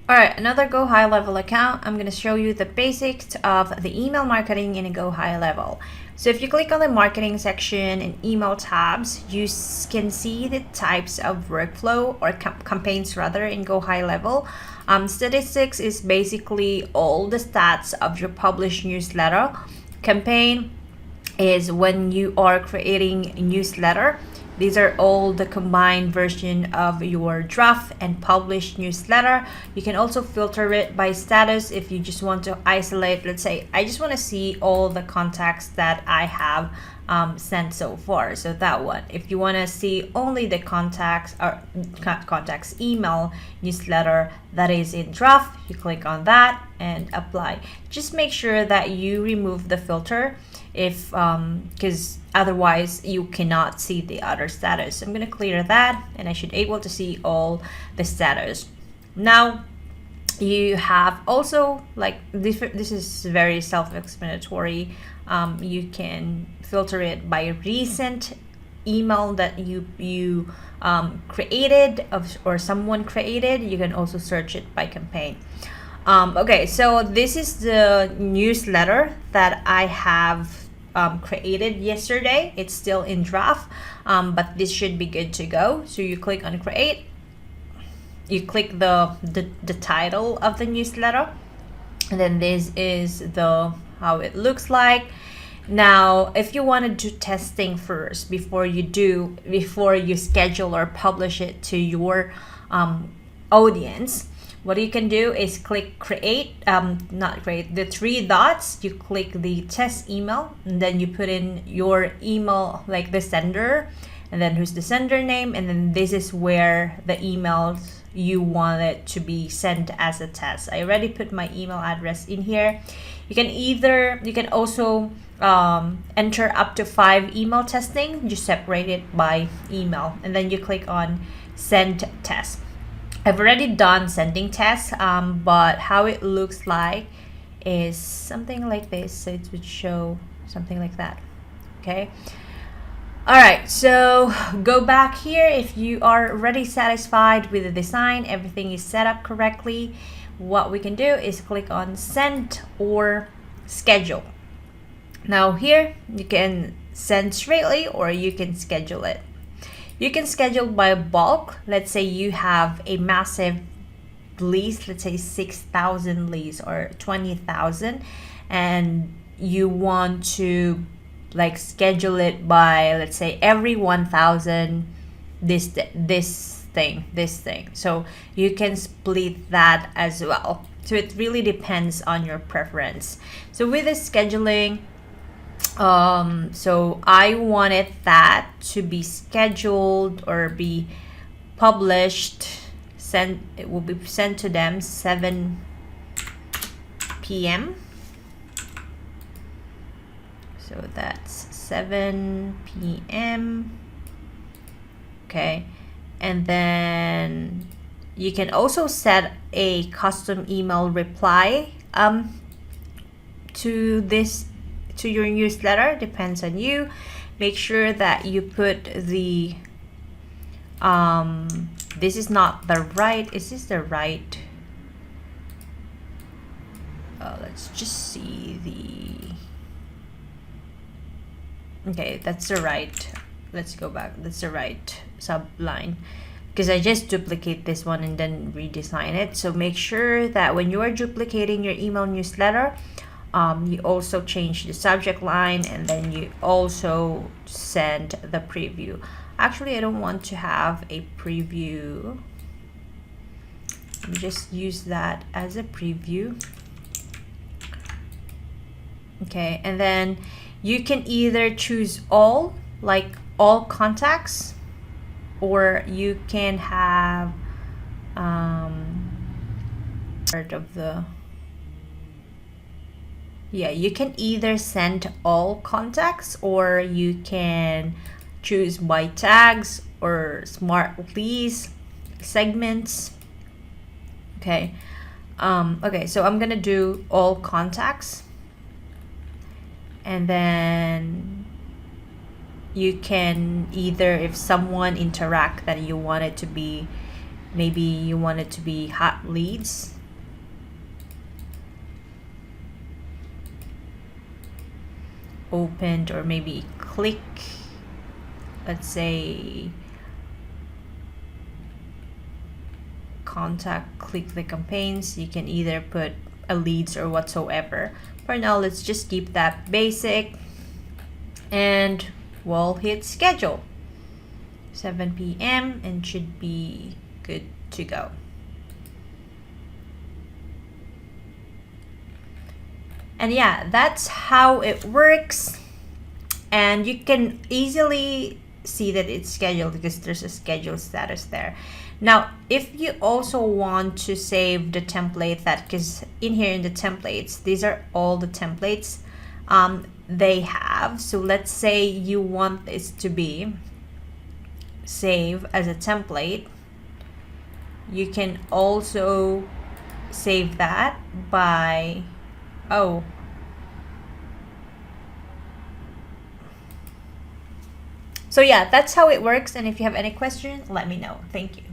All right, another Go High Level account. I'm going to show you the basics of the email marketing in a Go High Level. So if you click on the marketing section and email tabs, you can see the types of workflow or campaigns rather in Go High Level. Statistics is basically all the stats of your published newsletter. Campaign is when you are creating a newsletter. These are all the combined version of your draft and published newsletter. You can also filter it by status if you just want to isolate. Let's say I just want to see all the contacts that I have sent so far. So that one. If you want to see only the contacts or contacts email newsletter that is in draft, you click on that and apply. Just make sure that you remove the filter if because otherwise you cannot see the other status. I'm going to clear that and I should able to see all the status. Now you have also like this is very self-explanatory. You can filter it by recent email that you created or someone created. You can also search it by campaign. Okay, so this is the newsletter that I have created yesterday. It's still in draft, but this should be good to go. So you click on create, you click the title of the newsletter, and then this is the how it looks like. Now if you want to do testing first before you schedule or publish it to your audience, what you can do is click create, not create, the three dots. You click the test email and then you put in your email, like the sender, and then who's the sender name, and then this is where the emails you want it to be sent as a test. I already put my email address in here. You can also enter up to 5 email testing. Just separate it by email and then you click on send test. I've already done sending tests, but how it looks like is something like this. So it would show something like that. Okay. All right, so go back here. If you are already satisfied with the design, everything is set up correctly, what we can do is click on send or schedule. Now here you can send straightly or you can schedule it. You can schedule by bulk. Let's say you have a massive list, let's say 6,000 lists or 20,000, and you want to like schedule it by, let's say, every 1,000 this thing. So you can split that as well. So it really depends on your preference. So with the scheduling, so I wanted that to be scheduled or be published, it will be sent to them 7 p.m. So that's 7 p.m. Okay, and then you can also set a custom email reply to your newsletter. Depends on you. Make sure that you put the this is not the right, is this the right, let's just see okay, that's the right, let's go back, that's the right subline, because I just duplicate this one and then redesign it. So make sure that when you are duplicating your email newsletter, you also change the subject line and then you also send the preview. Actually, I don't want to have a preview. Let me just use that as a preview. Okay, and then you can either choose all, like all contacts, or you can have part of the, yeah, you can either send all contacts or you can choose by tags or smart leads, segments. Okay. Okay, so I'm gonna do all contacts, and then you can either, if someone interact that you want it to be Maybe you want it to be hot leads. Opened, or maybe click, let's say contact, click the campaigns. You can either put a leads or whatsoever. For now, let's just keep that basic, and we'll hit schedule. 7 p.m. and should be good to go. And yeah, that's how it works. And you can easily see that it's scheduled because there's a schedule status there. Now, if you also want to save the template, that because in here in the templates, these are all the templates they have. So let's say you want this to be save as a template. You can also save that by so yeah, that's how it works. And if you have any questions, let me know. Thank you.